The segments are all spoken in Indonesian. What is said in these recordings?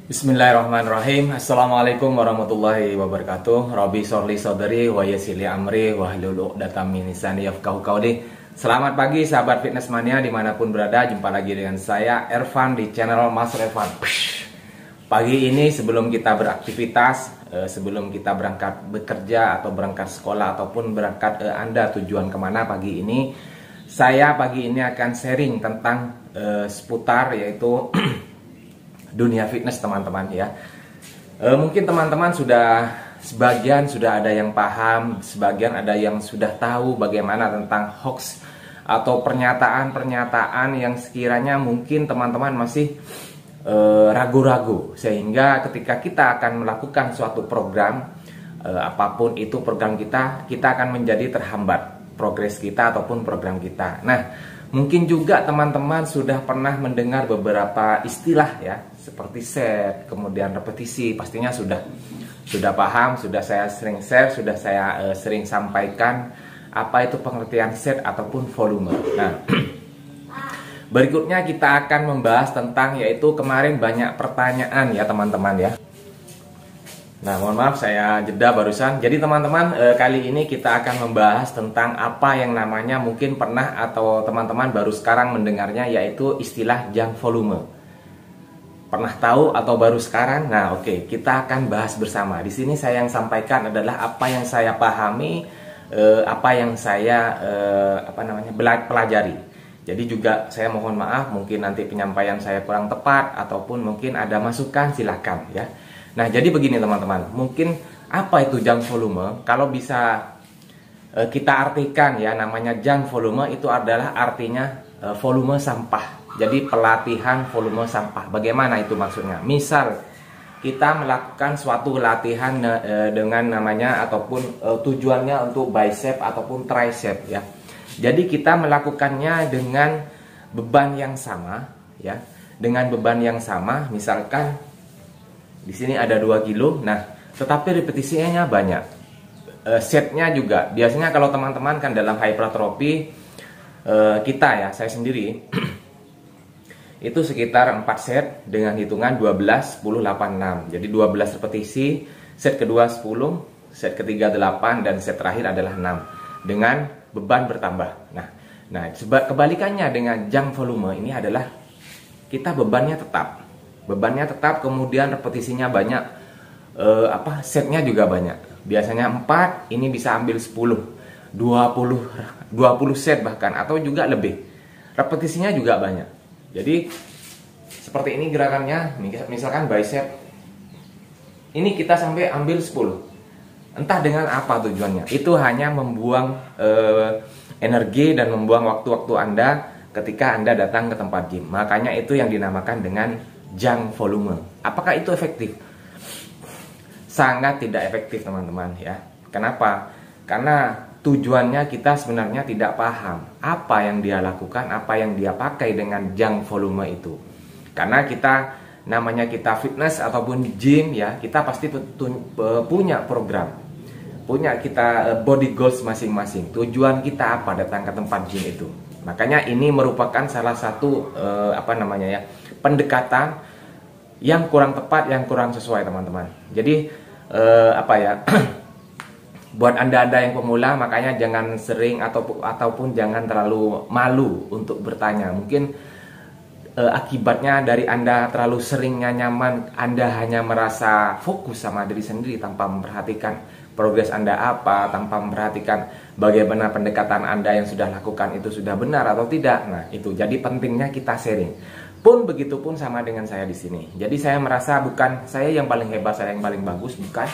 Bismillahirrahmanirrahim. Assalamualaikum warahmatullahi wabarakatuh. Rabbi sholli shodri wa yassir amri wahlul 'uqdatam min lisani yafqahu qawli. Selamat pagi sahabat fitness mania dimanapun berada. Jumpa lagi dengan saya Ervan di channel Mas Ervan. Pagi ini sebelum kita beraktivitas, sebelum kita berangkat bekerja atau berangkat sekolah ataupun berangkat Anda tujuan kemana pagi ini, saya pagi ini akan sharing tentang seputar yaitu dunia fitness teman-teman ya. Mungkin teman-teman sebagian sudah ada yang paham, sebagian ada yang sudah tahu bagaimana tentang hoax atau pernyataan-pernyataan yang sekiranya mungkin teman-teman masih ragu-ragu, sehingga ketika kita akan melakukan suatu program, apapun itu program kita akan menjadi terhambat progres kita ataupun program kita. Nah, mungkin juga teman-teman sudah pernah mendengar beberapa istilah ya, seperti set, kemudian repetisi, pastinya sudah paham, sudah saya sering share, sudah saya sering sampaikan apa itu pengertian set ataupun volume. Nah, berikutnya kita akan membahas tentang yaitu kemarin banyak pertanyaan ya teman-teman ya. Nah, mohon maaf saya jeda barusan. Jadi teman-teman, kali ini kita akan membahas tentang apa yang namanya mungkin pernah atau teman-teman baru sekarang mendengarnya, yaitu istilah junk volume. Pernah tahu atau baru sekarang? Nah, oke, kita akan bahas bersama. Di sini saya yang sampaikan adalah apa yang saya pahami, apa yang saya pelajari. Jadi juga saya mohon maaf mungkin nanti penyampaian saya kurang tepat ataupun mungkin ada masukan, silakan ya. Nah, jadi begini teman-teman, mungkin apa itu junk volume? Kalau bisa kita artikan ya, namanya junk volume itu adalah artinya volume sampah. Jadi pelatihan volume sampah. Bagaimana itu maksudnya? Misal kita melakukan suatu latihan dengan namanya ataupun tujuannya untuk bicep ataupun tricep ya. Jadi kita melakukannya dengan beban yang sama ya. Dengan beban yang sama, misalkan di sini ada 2 kilo, nah tetapi repetisinya banyak, setnya juga. Biasanya kalau teman-teman kan dalam hypertrophy kita ya, saya sendiri itu sekitar 4 set dengan hitungan 12, 10, 8, 6. Jadi 12 repetisi, set kedua 10, set ketiga 8, dan set terakhir adalah 6 dengan beban bertambah. Nah kebalikannya dengan junk volume ini adalah kita bebannya tetap, kemudian repetisinya banyak, setnya juga banyak. Biasanya 4, ini bisa ambil 10, 20 set bahkan, atau juga lebih. Repetisinya juga banyak. Jadi seperti ini gerakannya, misalkan bicep. Ini kita sampai ambil 10. Entah dengan apa tujuannya. Itu hanya membuang energi dan membuang waktu-waktu Anda ketika Anda datang ke tempat gym. Makanya itu yang dinamakan dengan junk volume. Apakah itu efektif? Sangat tidak efektif teman-teman ya. Kenapa? Karena tujuannya kita sebenarnya tidak paham apa yang dia lakukan, apa yang dia pakai dengan junk volume itu. Karena kita namanya kita fitness ataupun gym ya, kita pasti punya program, punya kita body goals masing-masing. Tujuan kita apa datang ke tempat gym itu. Makanya ini merupakan salah satu pendekatan yang kurang tepat, yang kurang sesuai teman-teman. Jadi buat anda-anda yang pemula, makanya jangan sering ataupun jangan terlalu malu untuk bertanya. Mungkin akibatnya dari Anda terlalu seringnya nyaman, Anda hanya merasa fokus sama diri sendiri tanpa memperhatikan progres Anda apa, tanpa memperhatikan bagaimana pendekatan Anda yang sudah lakukan itu sudah benar atau tidak. Nah, itu jadi pentingnya kita sharing. Pun begitupun sama dengan saya di sini. Jadi saya merasa bukan saya yang paling hebat, saya yang paling bagus, bukan.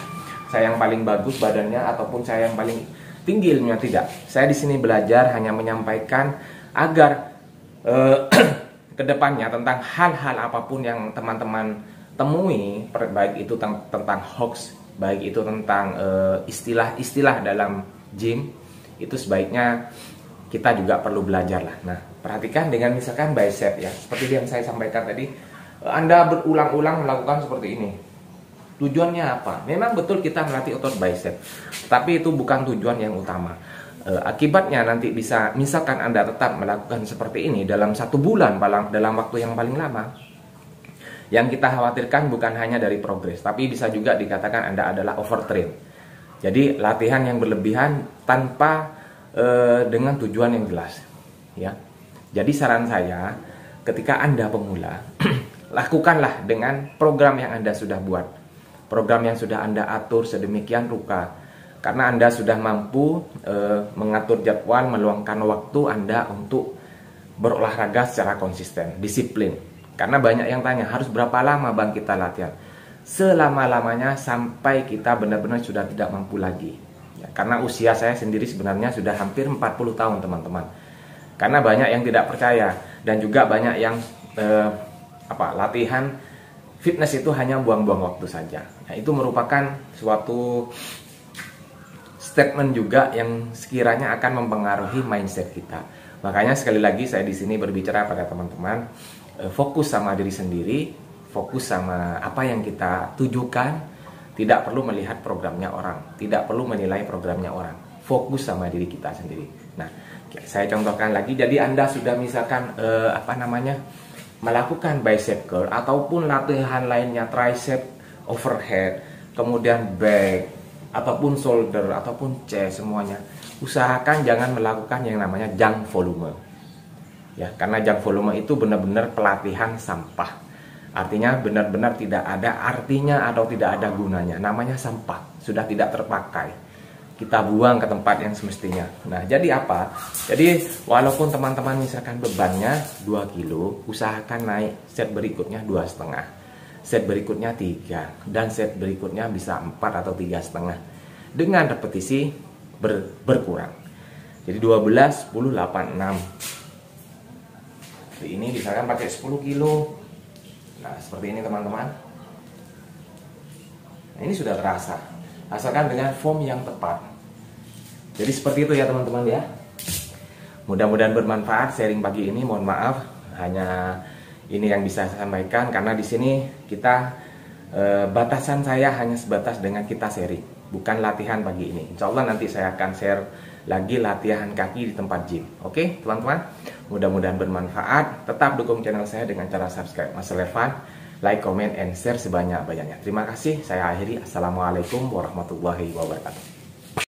Saya yang paling bagus badannya ataupun saya yang paling tinggi ilmunya, tidak. Saya di sini belajar hanya menyampaikan agar kedepannya tentang hal-hal apapun yang teman-teman temui, baik itu tentang hoax, baik itu tentang istilah-istilah dalam gym, itu sebaiknya kita juga perlu belajar lah. Nah, perhatikan dengan misalkan bicep ya, seperti yang saya sampaikan tadi, Anda berulang-ulang melakukan seperti ini. Tujuannya apa? Memang betul kita melatih otot bicep, tapi itu bukan tujuan yang utama. Akibatnya nanti bisa, misalkan Anda tetap melakukan seperti ini dalam 1 bulan, dalam waktu yang paling lama, Yang kita khawatirkan bukan hanya dari progres, tapi bisa juga dikatakan Anda adalah overtrain. Jadi latihan yang berlebihan tanpa dengan tujuan yang jelas, ya. Jadi saran saya, ketika Anda pemula, lakukanlah dengan program yang Anda sudah buat, program yang sudah Anda atur sedemikian rupa, karena Anda sudah mampu mengatur jadwal, meluangkan waktu Anda untuk berolahraga secara konsisten, disiplin. Karena banyak yang tanya, harus berapa lama bang kita latihan? Selama-lamanya sampai kita benar-benar sudah tidak mampu lagi. Ya, karena usia saya sendiri sebenarnya sudah hampir 40 tahun teman-teman. Karena banyak yang tidak percaya, dan juga banyak yang latihan fitness itu hanya buang-buang waktu saja. Nah, itu merupakan suatu statement juga yang sekiranya akan mempengaruhi mindset kita. Makanya sekali lagi saya di sini berbicara pada teman-teman, fokus sama diri sendiri, fokus sama apa yang kita tujukan. Tidak perlu melihat programnya orang, tidak perlu menilai programnya orang. Fokus sama diri kita sendiri. Nah, saya contohkan lagi. Jadi Anda sudah misalkan melakukan bicep curl ataupun latihan lainnya, tricep overhead, kemudian back, ataupun shoulder, ataupun chest, semuanya usahakan jangan melakukan yang namanya junk volume, ya, karena junk volume itu benar-benar pelatihan sampah. Artinya benar-benar tidak ada artinya atau tidak ada gunanya. Namanya sampah, sudah tidak terpakai, kita buang ke tempat yang semestinya. Nah, jadi apa? Jadi walaupun teman-teman misalkan bebannya 2 kilo, usahakan naik set berikutnya 2,5, set berikutnya 3, dan set berikutnya bisa 4 atau 3,5 dengan repetisi berkurang. Jadi 12, 10, 8, 6. Jadi ini misalkan pakai 10 kilo. Nah, seperti ini teman-teman. Nah, ini sudah terasa, asalkan dengan form yang tepat. Jadi seperti itu ya teman-teman ya. Mudah-mudahan bermanfaat sharing pagi ini. Mohon maaf, hanya ini yang bisa saya sampaikan, karena di sini kita batasan saya hanya sebatas dengan kita sharing, bukan latihan pagi ini. Insya Allah nanti saya akan share lagi latihan kaki di tempat gym. Oke teman-teman, mudah-mudahan bermanfaat. Tetap dukung channel saya dengan cara subscribe, Mas Levan, like, comment, and share sebanyak-banyaknya. Terima kasih, saya akhiri. Assalamualaikum warahmatullahi wabarakatuh.